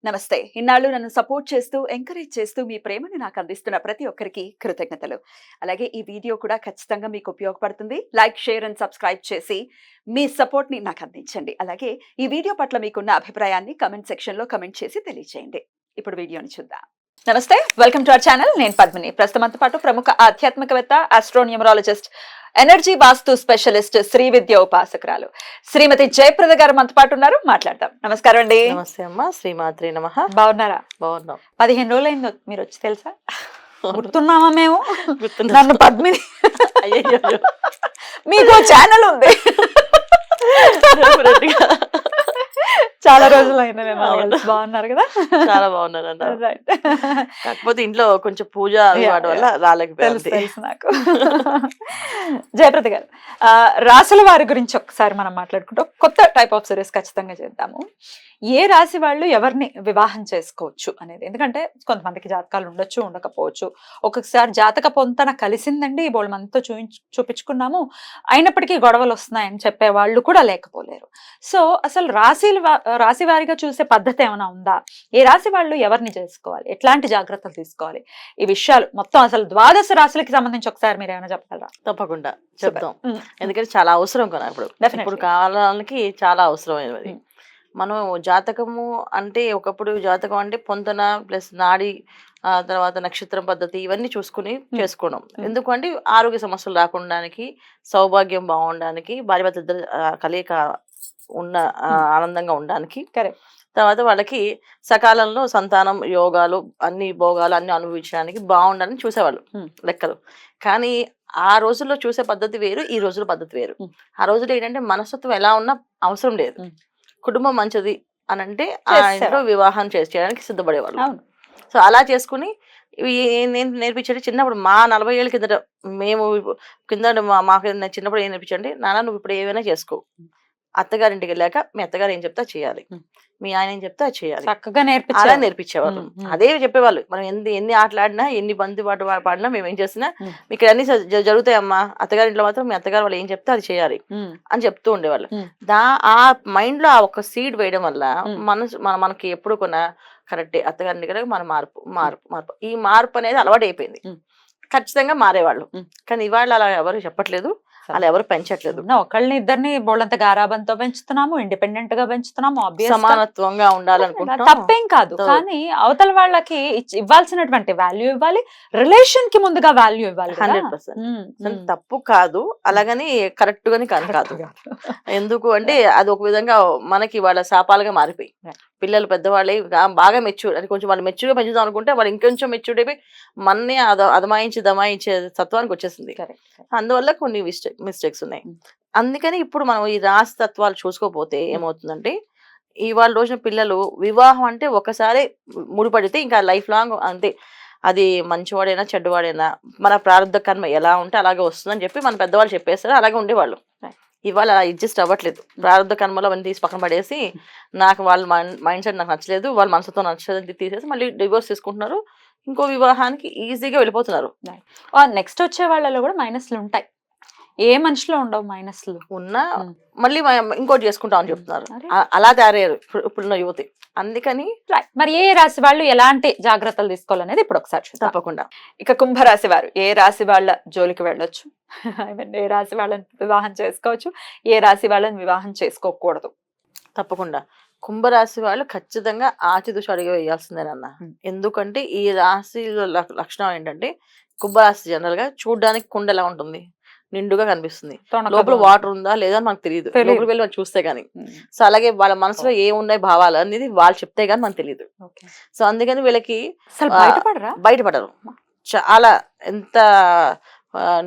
నమస్తే. ఇన్నాళ్ళు నన్ను సపోర్ట్ చేస్తూ, ఎంకరేజ్ చేస్తూ మీ ప్రేమని నాకు అందిస్తున్న ప్రతి ఒక్కరికి కృతజ్ఞతలు. అలాగే ఈ వీడియో కూడా ఖచ్చితంగా మీకు ఉపయోగపడుతుంది. లైక్, షేర్ అండ్ సబ్స్క్రైబ్ చేసి మీ సపోర్ట్‌ని నాకు అందించండి. అలాగే ఈ వీడియో పట్ల మీకున్న అభిప్రాయాన్ని కామెంట్ సెక్షన్‌లో కామెంట్ చేసి తెలియజేయండి. ఇప్పుడు వీడియోని చూద్దాం. నమస్తే. Welcome to our channel. నేను పద్మిని. ప్రస్తుతం మనతో పాటు ప్రముఖ ఆధ్యాత్మికవేత్త, ఆస్ట్రోన్యూమరాలజిస్ట్, ఎనర్జీ వాస్తు స్పెషలిస్ట్, శ్రీ విద్య ఉపాసకురాలు శ్రీమతి జయప్రద గారు మనతో పాటు ఉన్నారు. మాట్లాడదాం. నమస్కారం అండి. నమస్తే అమ్మా. శ్రీమాత్రే నమః. బాగున్నారా? బాగున్నాం. 15 రోజులైంది మీరు వచ్చి, తెలుసా? గుర్తున్నామా మేము? గుర్తున్నా. నన్ను పద్మిని. అయ్యయ్యో. మీకు ఛానల్ ఉంది. Definitely. చాలా రోజులైంది మేము. అవును. బాగున్నారు కదా? చాలా బాగున్నారు అన్న. రైట్. కాకపోతే ఇంట్లో కొంచెం పూజ వాటి వల్ల రాలేకపోయింది. తెలుసు నాకు. జయప్రద గారు, రాశుల వారి గురించి ఒకసారి మనం మాట్లాడుకుంటాం. కొత్త టైప్ ఆఫ్ సిరీస్ ఖచ్చితంగా చేద్దాము. ఏ రాశి వాళ్ళు ఎవరిని వివాహం చేసుకోవచ్చు అనేది. ఎందుకంటే కొంతమందికి జాతకాలు ఉండొచ్చు, ఉండకపోవచ్చు. ఒక్కొక్కసారి జాతక పొంతన కలిసిందండి, బోళ్ళు మనతో చూపించుకున్నాము, అయినప్పటికీ గొడవలు వస్తున్నాయని చెప్పే వాళ్ళు కూడా లేకపోలేరు. సో అసలు రాశి వారిగా చూసే పద్ధతి ఏమైనా ఉందా? ఏ రాశి వాళ్ళు ఎవరిని చేసుకోవాలి, ఎట్లాంటి జాగ్రత్తలు తీసుకోవాలి, ఈ విషయాలు మొత్తం అసలు 12 రాశులకి సంబంధించి ఒకసారి మీరు ఏమైనా చెప్పగలరా? తప్పకుండా చెప్తాం. ఎందుకంటే చాలా అవసరం కదా ఇప్పుడు కాలానికి చాలా అవసరమైనది. మనం జాతకము అంటే ఒకప్పుడు జాతకం అంటే పొంతన ప్లస్ నాడి, తర్వాత నక్షత్రం పద్ధతి ఇవన్నీ చూసుకుని చేసుకోవడం. ఎందుకంటే ఆరోగ్య సమస్యలు రాకుండానికి, సౌభాగ్యం బాగుండడానికి, భార్యాభర్త ఇద్దరు కలయిక ఉన్న ఆనందంగా ఉండడానికి, తర్వాత వాళ్ళకి సకాలంలో సంతానం, యోగాలు, అన్ని భోగాలు అన్ని అనుభవించడానికి బాగుండాలని చూసేవాళ్ళు లెక్కలు. కానీ ఆ రోజుల్లో చూసే పద్ధతి వేరు, ఈ రోజుల పద్ధతి వేరు. ఆ రోజుల్లో ఏంటంటే మనస్తత్వం ఎలా ఉన్నా అవసరం లేదు, కుటుంబం మంచిది అని అంటే ఆ ఇంట్లో వివాహం చేయడానికి సిద్ధపడేవాళ్ళు. సో అలా చేసుకుని నేను నేర్పించండి చిన్నప్పుడు, మా 40 ఏళ్ళ కిందట మేము కింద మాకు చిన్నప్పుడు ఏం నేర్పించండి, నాన్న నువ్వు ఇప్పుడు ఏమైనా చేసుకో, అత్తగారింటికి వెళ్ళాక మీ అత్తగారు ఏం చెప్తా చేయాలి, మీ ఆయన ఏం చెప్తా చేయాలి, చక్కగా అలా నేర్పించేవాళ్ళు. అదే చెప్పేవాళ్ళు. మనం ఎన్ని ఆటలాడినా, ఎన్ని బంతి పాట పాడినా, మేము ఏం చేసినా మీకు అన్ని జరుగుతాయమ్మా, అత్తగారింట్లో మాత్రం మీ అత్తగారు వాళ్ళు ఏం చెప్తే అది చేయాలి అని చెప్తూ ఉండేవాళ్ళు. ఆ మైండ్ లో ఆ ఒక సీడ్ వేయడం వల్ల మనకి ఎప్పుడు కొన్నా కరెక్టే, అత్తగారింటి దగ్గర మన మార్పు ఈ మార్పు అనేది అలవాటు అయిపోయింది. ఖచ్చితంగా మారేవాళ్ళు. కానీ ఇవాళ అలా ఎవరు చెప్పట్లేదు, అలా ఎవరు పెంచట్లేదు. ఒకళ్ళని ఇద్దరిని బోళ్ళంత గారాబంతో పెంచుతున్నాము, ఇండిపెండెంట్ గా పెంచుతున్నాము, సమానత్వంగా ఉండాలనుకుంటున్నాం. తప్పేం కాదు. కానీ అవతల వాళ్ళకి ఇవ్వాల్సినటువంటి వాల్యూ ఇవ్వాలి, రిలేషన్ కి ముందుగా వాల్యూ ఇవ్వాలి. 100% తప్పు కాదు, అలాగని కరెక్ట్ గాని కాదు. ఎందుకు అంటే అది ఒక విధంగా మనకి వాళ్ళ శాపాలుగా మారిపోయి, పిల్లలు పెద్దవాళ్ళే బాగా మెచ్యూర్ అని కొంచెం వాళ్ళు మెచ్యూర్గా పెంచుదాం అనుకుంటే వాళ్ళు ఇంకొంచెం మెచ్యూర్డ్ అయిపోయి మన్నే దమాయించే తత్వానికి వచ్చేసింది. అందువల్ల కొన్ని మిస్టేక్స్ ఉన్నాయి. అందుకని ఇప్పుడు మనం ఈ రాశి తత్వాలు చూసుకోకపోతే ఏమవుతుందంటే, ఇవాళ రోజున పిల్లలు వివాహం అంటే ఒకసారి ముడిపడితే ఇంకా లైఫ్ లాంగ్ అంతే. అది మంచివాడైనా చెడ్డవాడైనా మన ప్రారంభ కర్మ ఎలా ఉంటే అలాగే వస్తుందని చెప్పి మన పెద్దవాళ్ళు చెప్పేస్తారు, అలాగే ఉండేవాళ్ళు. ఇవాళ అడ్జస్ట్ అవ్వట్లేదు. ప్రారంభ కర్మలో అవన్నీ తీసి పక్కన పడేసి, నాకు వాళ్ళ మైండ్ సెట్ నాకు నచ్చలేదు, వాళ్ళ మనసుతో నచ్చలేదు తీసేసి మళ్ళీ డివోర్స్ తీసుకుంటున్నారు, ఇంకో వివాహానికి ఈజీగా వెళ్ళిపోతున్నారు. నెక్స్ట్ వచ్చే వాళ్ళలో కూడా మైనస్లు ఉంటాయి, ఏ మనిషిలో ఉండవు మైనస్లు ఉన్నా మళ్ళీ ఇంకోటి చేసుకుంటామని చెప్తున్నారు. అలా తయారయ్యారు ఇప్పుడున్న యువతి. అందుకని మరి ఏ రాశి వాళ్ళు ఎలాంటి జాగ్రత్తలు తీసుకోవాలనేది ఇప్పుడు ఒకసారి తప్పకుండా. ఇక కుంభరాశి వారు ఏ రాశి వాళ్ళ జోలికి వెళ్ళొచ్చు, ఏ రాశి వాళ్ళని వివాహం చేసుకోవచ్చు, ఏ రాశి వాళ్ళని వివాహం చేసుకోకూడదు? తప్పకుండా కుంభరాశి వాళ్ళు ఖచ్చితంగా ఆచితూచి అడిగి వేయాల్సిందేనన్న. ఎందుకంటే ఈ రాశిలో లక్షణం ఏంటంటే, కుంభరాశి జనరల్ గా చూడడానికి కుండ ఎలా ఉంటుంది, నిండుగా కనిపిస్తుంది, లోపల వాటర్ ఉందా లేదా మనకు తెలియదు, లోపలికి వెళ్ళి మనం చూస్తే గానీ. సో అలాగే వాళ్ళ మనసులో ఏమున్నాయి భావాలు అనేది వాళ్ళు చెప్తే గానీ మనకు తెలియదు. సో అందుకని వీళ్ళకి బయటపడరు. చాలా ఎంత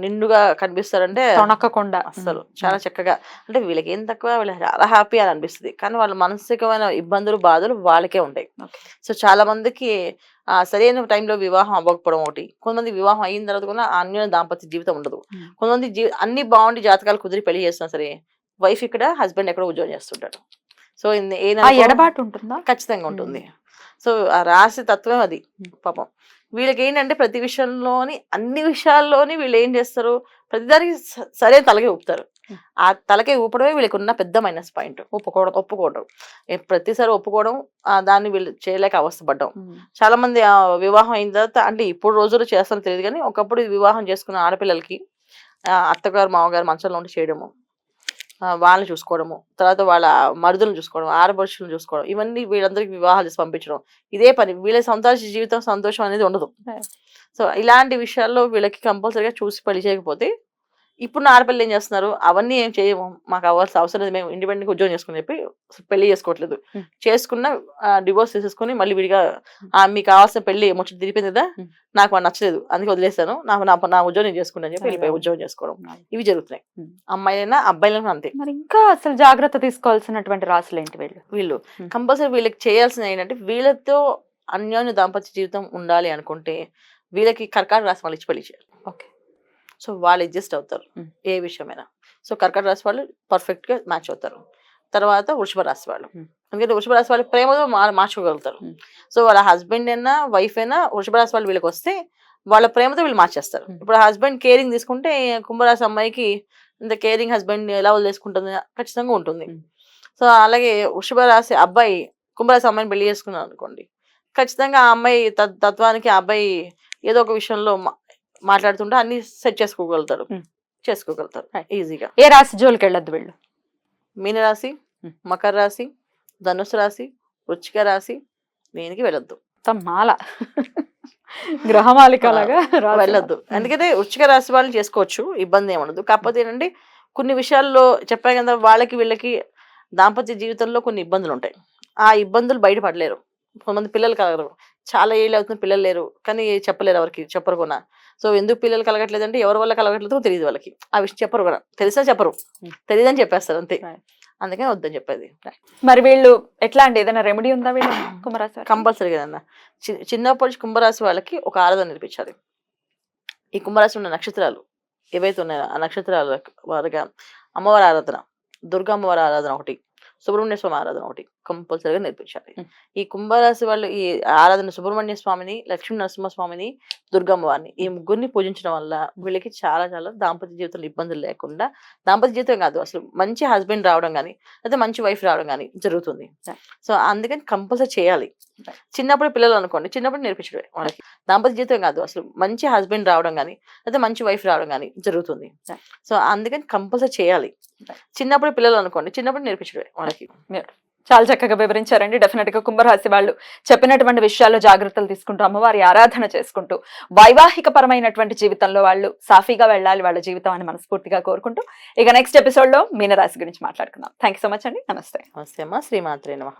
నిండుగా కనిపిస్తారంటే తొణకకుండా అసలు చాలా చక్కగా, అంటే వీళ్ళకి ఏం తక్కువ, వీళ్ళకి చాలా హ్యాపీ అని అనిపిస్తుంది. కానీ వాళ్ళ మానసికమైన ఇబ్బందులు, బాధలు వాళ్ళకే ఉంటాయి. సో చాలా మందికి సరైన టైంలో వివాహం అవ్వకపోవడం ఒకటి, కొంతమంది వివాహం అయిన తర్వాత కూడా అన్యోన్య దాంపత్య జీవితం ఉండదు. కొంతమంది అన్ని బాగుండి జాతకాలు కుదిరి పెళ్లి చేస్తున్నా సరే వైఫ్ ఇక్కడ, హస్బెండ్ ఎక్కడ ఉద్యోగం చేస్తుంటాడు. సో ఎడబాటు ఉంటుందా? ఖచ్చితంగా ఉంటుంది. సో ఆ రాశి తత్వం అది. పాపం వీళ్ళకి ఏంటంటే ప్రతి విషయంలోని, అన్ని విషయాల్లోని వీళ్ళు ఏం చేస్తారు, ప్రతిదానికి సరే తలగే ఊపుతారు. ఆ తలకాయ ఊపడమే వీళ్ళకి ఉన్న పెద్ద మైనస్ పాయింట్. ఒప్పుకోవడం ప్రతిసారి ఒప్పుకోవడం, దాన్ని వీళ్ళు చేయలేక అవస్థపడ్డాం. చాలా మంది వివాహం అయిన తర్వాత, అంటే ఇప్పుడు రోజుల్లో చేస్తారో తెలియదు కానీ, ఒకప్పుడు వివాహం చేసుకున్న ఆడపిల్లలకి అత్తగారు మామగారు మంచంలో ఉండి చేయడము, వాళ్ళని చూసుకోవడము, తర్వాత వాళ్ళ మరుదులను చూసుకోవడం, ఆడపడుచులను చూసుకోవడం, ఇవన్నీ వీళ్ళందరికీ వివాహాలు చేసి పంపించడం, ఇదే పని. వీళ్ళ జీవితం సంతోషం అనేది ఉండదు. సో ఇలాంటి విషయాల్లో వీళ్ళకి కంపల్సరీగా చూసి పెళ్లి చేయకపోతే, ఇప్పుడు ఆడపిల్లలు ఏం చేస్తున్నారు, అవన్నీ ఏం చేయము, మాకు అవ్వాల్సిన అవసరం లేదు, మేము ఇండిపెండెంట్గా ఉద్యోగం చేసుకుని చెప్పి పెళ్లి చేసుకోవట్లేదు. చేసుకున్న డివోర్స్ తీసేసుకుని మళ్ళీ విడిగా మీకు కావాల్సిన పెళ్లి ముచ్చట తిరిగిపోయింది కదా, నాకు వాడు నచ్చలేదు అందుకే వదిలేస్తాను, నా ఉద్యోగం నేను చేసుకుంటాను చెప్పి వెళ్ళిపోయి ఉద్యోగం చేసుకోవడం, ఇవి జరుగుతున్నాయి. అమ్మాయిలైనా అబ్బాయిలైనా అంతే. మరి ఇంకా అసలు జాగ్రత్త తీసుకోవాల్సినటువంటి రాసులు ఏంటి వీళ్ళు కంపల్సరీ వీళ్ళకి చేయాల్సిన ఏంటంటే, వీళ్ళతో అన్యోన్య దాంపత్య జీవితం ఉండాలి అనుకుంటే వీళ్ళకి కర్కాటక రాశి వాళ్ళు ఇచ్చి పెళ్లి చేయాలి. ఓకే. సో వాళ్ళు అడ్జస్ట్ అవుతారు ఏ విషయమైనా. సో కర్కాటక రాశి వాళ్ళు పర్ఫెక్ట్ గా మ్యాచ్ అవుతారు. తర్వాత వృషభ రాశి వాళ్ళు, ఎందుకంటే వృషభ రాశి వాళ్ళు ప్రేమతో మార్చుకోగలుగుతారు. సో వాళ్ళ హస్బెండ్ అయినా వైఫ్ అయినా వృషభ రాశి వాళ్ళు వీళ్ళకి వస్తే వాళ్ళ ప్రేమతో వీళ్ళు మార్చేస్తారు. ఇప్పుడు హస్బెండ్ కేరింగ్ తీసుకుంటే కుంభరాశి అమ్మాయికి ఇంత కేరింగ్ హస్బెండ్ ఎలా వదిలేసుకుంటుంది, ఖచ్చితంగా ఉంటుంది. సో అలాగే వృషభ రాశి అబ్బాయి కుంభరాశి అమ్మాయిని పెళ్లి చేసుకున్నాను అనుకోండి, ఖచ్చితంగా ఆ అమ్మాయి తత్వానికి ఆ అబ్బాయి ఏదో ఒక విషయంలో మాట్లాడుతుంటే అన్ని సెట్ చేసుకోగలుగుతారు ఈజీగా. ఏ రాశి జోలికి వెళ్ళొద్దు వీళ్ళు? మీనరాశి, మకర రాశి, ధనుసు రాశి, వృశ్చిక రాశి దేనికి వెళ్ళొద్దు. మాల గ్రహమాలికలాగా వెళ్ళొద్దు. ఎందుకంటే వృశ్చిక రాశి వాళ్ళు చేసుకోవచ్చు, ఇబ్బంది ఏమనదు. కాకపోతే ఏంటంటే కొన్ని విషయాల్లో చెప్పా కదా, వాళ్ళకి వీళ్ళకి దాంపత్య జీవితంలో కొన్ని ఇబ్బందులు ఉంటాయి. ఆ ఇబ్బందులు బయటపడలేరు. కొంతమంది పిల్లలు కలగరు, చాలా ఏళ్ళు అవుతుంది పిల్లలు లేరు, కానీ చెప్పలేరు, ఎవరికి చెప్పరు కూడా. సో ఎందుకు పిల్లలు కలగట్లేదంటే ఎవరి వల్ల కలగట్లేదో తెలియదు వాళ్ళకి, ఆ విషయం చెప్పరు కూడా. తెలిసా చెప్పరు, తెలియదని చెప్పేస్తారు అంతే. అందుకని వద్దని చెప్పేది. మరి వీళ్ళు ఎట్లా అండి, ఏదైనా రెమెడీ ఉందా వీళ్ళు కుంభరాశి? కంపల్సరీ కదన్నా. చిన్నప్పటి కుంభరాశి వాళ్ళకి ఒక ఆరాధన నేర్పించాలి. ఈ కుంభరాశి ఉన్న నక్షత్రాలు ఏవైతే ఉన్నాయో ఆ నక్షత్రాల వారిగా అమ్మవారి ఆరాధన, దుర్గా అమ్మవారి ఆరాధన ఒకటి, సుబ్రహ్మణ్య స్వామి ఆరాధన ఒకటి కంపల్సరీగా నేర్పించాలి. ఈ కుంభరాశి వాళ్ళు ఈ ఆరాధన సుబ్రహ్మణ్య స్వామిని, లక్ష్మీ నరసింహస్వామిని, దుర్గమ్మవారిని, ఈ ముగ్గురిని పూజించడం వల్ల వీళ్ళకి చాలా చాలా దాంపత్య జీవితంలో ఇబ్బందులు లేకుండా, దాంపత్య జీవితం కాదు అసలు మంచి హస్బెండ్ రావడం కానీ లేదా మంచి వైఫ్ రావడం కానీ జరుగుతుంది. సో అందుకని కంపల్సరీ చేయాలి. చిన్నప్పుడు పిల్లలు అనుకోండి, చిన్నప్పుడు నేర్పించడమే వాళ్ళకి. దాంపత్య జీవితం కాదు అసలు మంచి హస్బెండ్ రావడం కానీ లేదా మంచి వైఫ్ రావడం కానీ జరుగుతుంది. సో అందుకని కంపల్సరీ చేయాలి. చిన్నప్పుడు పిల్లలు అనుకోండి, చిన్నప్పుడు నేర్పించడమే వాళ్ళకి. చాలా చక్కగా వివరించారండి. డెఫినెట్ గా కుంభరాశి వాళ్ళు చెప్పినటువంటి విషయాల్లో జాగ్రత్తలు తీసుకుంటూ అమ్మవారి ఆరాధన చేసుకుంటూ వైవాహిక పరమైనటువంటి జీవితంలో వాళ్ళు సాఫీగా వెళ్ళాలి వాళ్ళ జీవితం అని మనస్ఫూర్తిగా కోరుకుంటూ ఇక నెక్స్ట్ ఎపిసోడ్ లో మీనరాశి గురించి మాట్లాడుకుందాం. థ్యాంక్ యూ సో మచ్ అండి. నమస్తే. నమస్తే అమ్మా. శ్రీమాత్రే నమః.